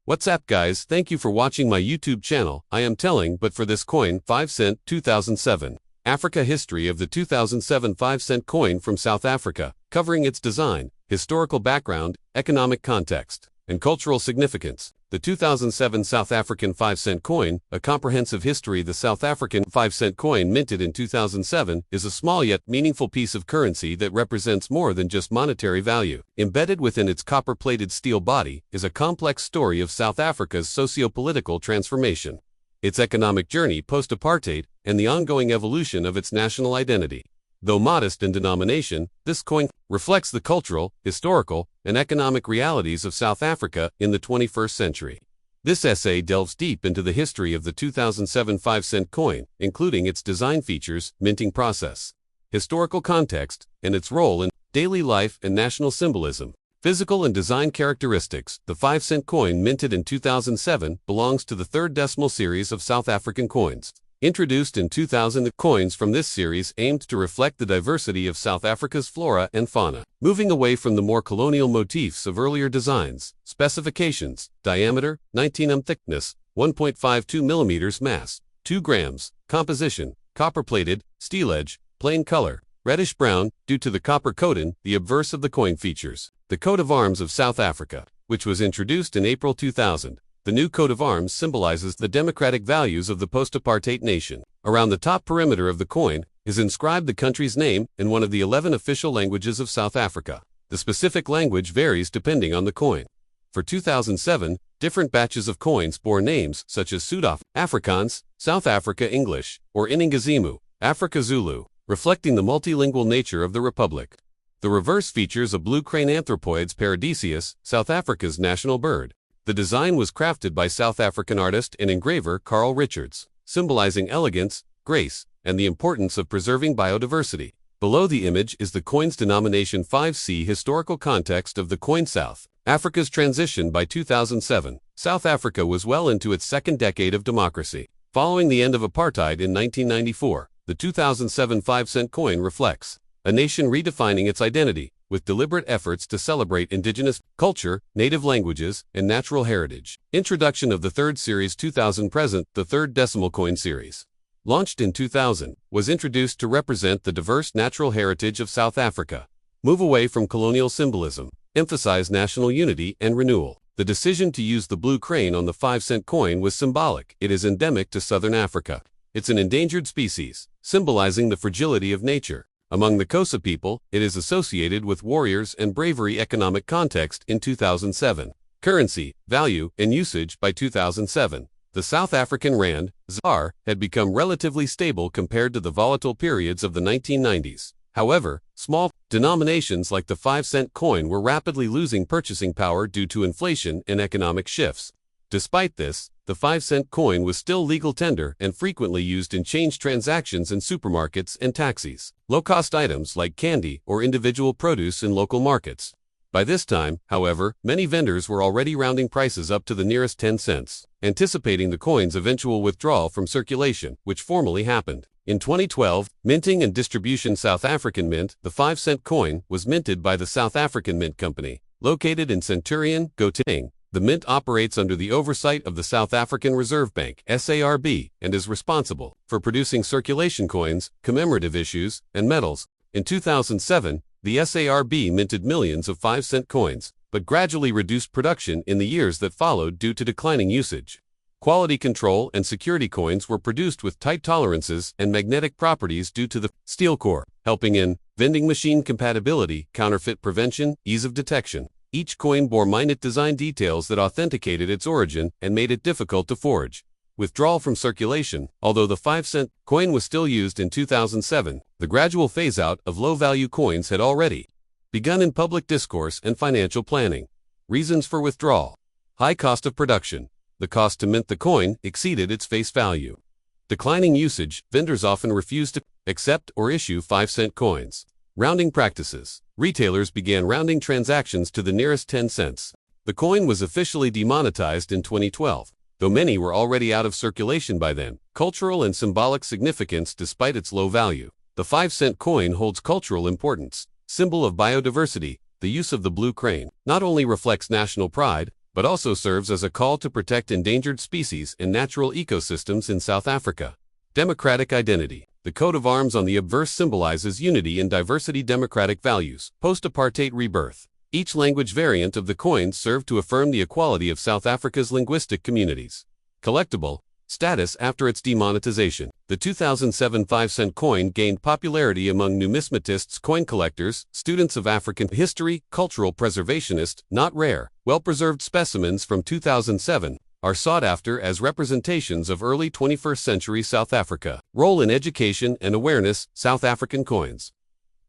What's up guys, thank you for watching my YouTube channel. I am telling but for this coin 5 cent 2007. Africa history of the 2007 5 cent coin from South Africa, covering its design, historical background, economic context, and cultural significance. The 2007 South African 5 cent coin, a comprehensive history. The South African 5 cent coin minted in 2007 is a small yet meaningful piece of currency that represents more than just monetary value. Embedded within its copper-plated steel body is a complex story of South Africa's socio-political transformation, its economic journey post-apartheid, and the ongoing evolution of its national identity. Though modest in denomination, this coin reflects the cultural, historical, and economic realities of South Africa in the 21st century. This essay delves deep into the history of the 2007 5 cent coin, including its design features, minting process, historical context, and its role in daily life and national symbolism. Physical and design characteristics. The 5 cent coin minted in 2007 belongs to the third decimal series of South African coins. Introduced in 2000, the coins from this series aimed to reflect the diversity of South Africa's flora and fauna. Moving away from the more colonial motifs of earlier designs. Specifications: diameter, 19 mm, thickness, 1.52 mm, mass, 2 grams, composition, copper-plated, steel edge, plain color, reddish-brown, due to the copper coating. The obverse of the coin features the coat of arms of South Africa, which was introduced in April 2000. The new coat of arms symbolizes the democratic values of the post-apartheid nation. Around the top perimeter of the coin is inscribed the country's name in one of the 11 official languages of South Africa. The specific language varies depending on the coin. For 2007, different batches of coins bore names such as Afrikaans, South Africa English, or Iningizimu, Africa Zulu, reflecting the multilingual nature of the republic. The reverse features a blue crane, Anthropoides paradisius, South Africa's national bird. The design was crafted by South African artist and engraver Carl Richards, symbolizing elegance, grace, and the importance of preserving biodiversity. Below the image is the coin's denomination 5C. Historical context of the coin. South Africa's transition. By 2007, South Africa was well into its second decade of democracy. Following the end of apartheid in 1994, the 2007 5 cent coin reflects a nation redefining its identity, with deliberate efforts to celebrate indigenous culture, native languages, and natural heritage. Introduction of the third series 2000 present. The third decimal coin series, launched in 2000, was introduced to represent the diverse natural heritage of South Africa, move away from colonial symbolism, emphasize national unity and renewal. The decision to use the blue crane on the 5 cent coin was symbolic. It is endemic to southern Africa. It's an endangered species, symbolizing the fragility of nature. Among the Xhosa people, it is associated with warriors and bravery. Economic context in 2007. Currency, value, and usage. By 2007, the South African rand, ZAR, had become relatively stable compared to the volatile periods of the 1990s. However, small denominations like the 5 cent coin were rapidly losing purchasing power due to inflation and economic shifts. Despite this, the 5 cent coin was still legal tender and frequently used in change transactions in supermarkets and taxis. Low-cost items like candy or individual produce in local markets. By this time, however, many vendors were already rounding prices up to the nearest 10 cents, anticipating the coin's eventual withdrawal from circulation, which formally happened. In 2012, minting and distribution. South African Mint. The 5 cent coin was minted by the South African Mint Company, located in Centurion, Gauteng. The mint operates under the oversight of the South African Reserve Bank (SARB) and is responsible for producing circulation coins, commemorative issues, and medals. In 2007, the SARB minted millions of 5 cent coins, but gradually reduced production in the years that followed due to declining usage. Quality control and security coins were produced with tight tolerances and magnetic properties due to the steel core, helping in vending machine compatibility, counterfeit prevention, ease of detection. Each coin bore minute design details that authenticated its origin and made it difficult to forge. Withdrawal from circulation. Although the 5 cent coin was still used in 2007, the gradual phase-out of low-value coins had already begun in public discourse and financial planning. Reasons for withdrawal: high cost of production. The cost to mint the coin exceeded its face value. Declining usage. Vendors often refused to accept or issue 5 cent coins. Rounding practices. Retailers began rounding transactions to the nearest 10 cents. The coin was officially demonetized in 2012, though many were already out of circulation by then. Cultural and symbolic significance. Despite its low value, the 5 cent coin holds cultural importance. Symbol of biodiversity. The use of the blue crane not only reflects national pride, but also serves as a call to protect endangered species and natural ecosystems in South Africa. Democratic identity. The coat of arms on the obverse symbolizes unity and diversity, democratic values, post-apartheid rebirth. Each language variant of the coin served to affirm the equality of South Africa's linguistic communities. Collectible status. After its demonetization, the 2007 5-cent coin gained popularity among numismatists, coin collectors, students of African history, cultural preservationists. Not rare, well-preserved specimens from 2007 are sought after as representations of early 21st century South Africa. Role in education and awareness. South African coins,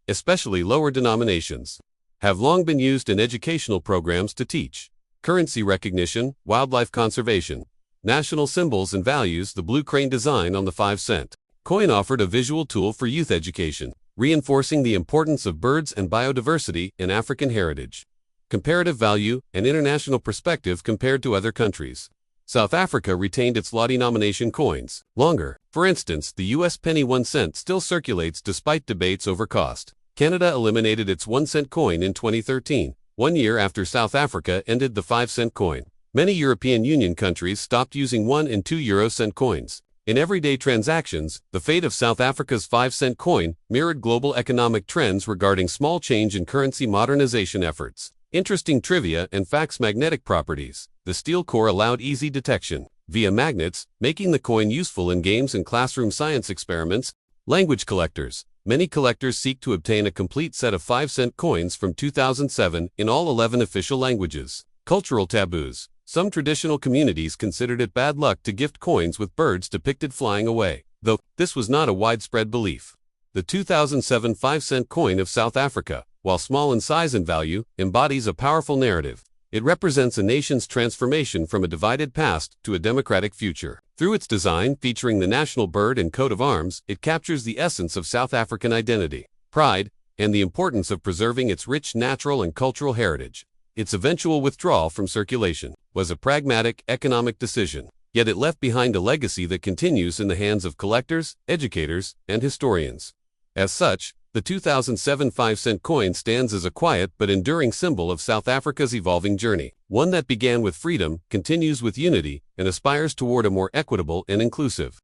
especially lower denominations, have long been used in educational programs to teach currency recognition, wildlife conservation, national symbols and values. The blue crane design on the 5-cent coin offered a visual tool for youth education, reinforcing the importance of birds and biodiversity in African heritage. Comparative value and international perspective compared to other countries. South Africa retained its law denomination coins longer. For instance, the US penny 1 cent still circulates despite debates over cost. Canada eliminated its 1-cent coin in 2013, 1 year after South Africa ended the 5-cent coin. Many European Union countries stopped using 1 and 2 euro-cent coins. In everyday transactions, the fate of South Africa's 5-cent coin mirrored global economic trends regarding small change in currency modernization efforts. Interesting trivia and facts. Magnetic properties. The steel core allowed easy detection via magnets, making the coin useful in games and classroom science experiments. Language collectors. Many collectors seek to obtain a complete set of 5-cent coins from 2007 in all 11 official languages. Cultural taboos. Some traditional communities considered it bad luck to gift coins with birds depicted flying away, though this was not a widespread belief. The 2007 5-cent coin of South Africa, while small in size and value, embodies a powerful narrative. It represents a nation's transformation from a divided past to a democratic future. Through its design, featuring the national bird and coat of arms, it captures the essence of South African identity, pride, and the importance of preserving its rich natural and cultural heritage. Its eventual withdrawal from circulation was a pragmatic, economic decision, yet it left behind a legacy that continues in the hands of collectors, educators, and historians. As such, the 2007 5-cent coin stands as a quiet but enduring symbol of South Africa's evolving journey, one that began with freedom, continues with unity, and aspires toward a more equitable and inclusive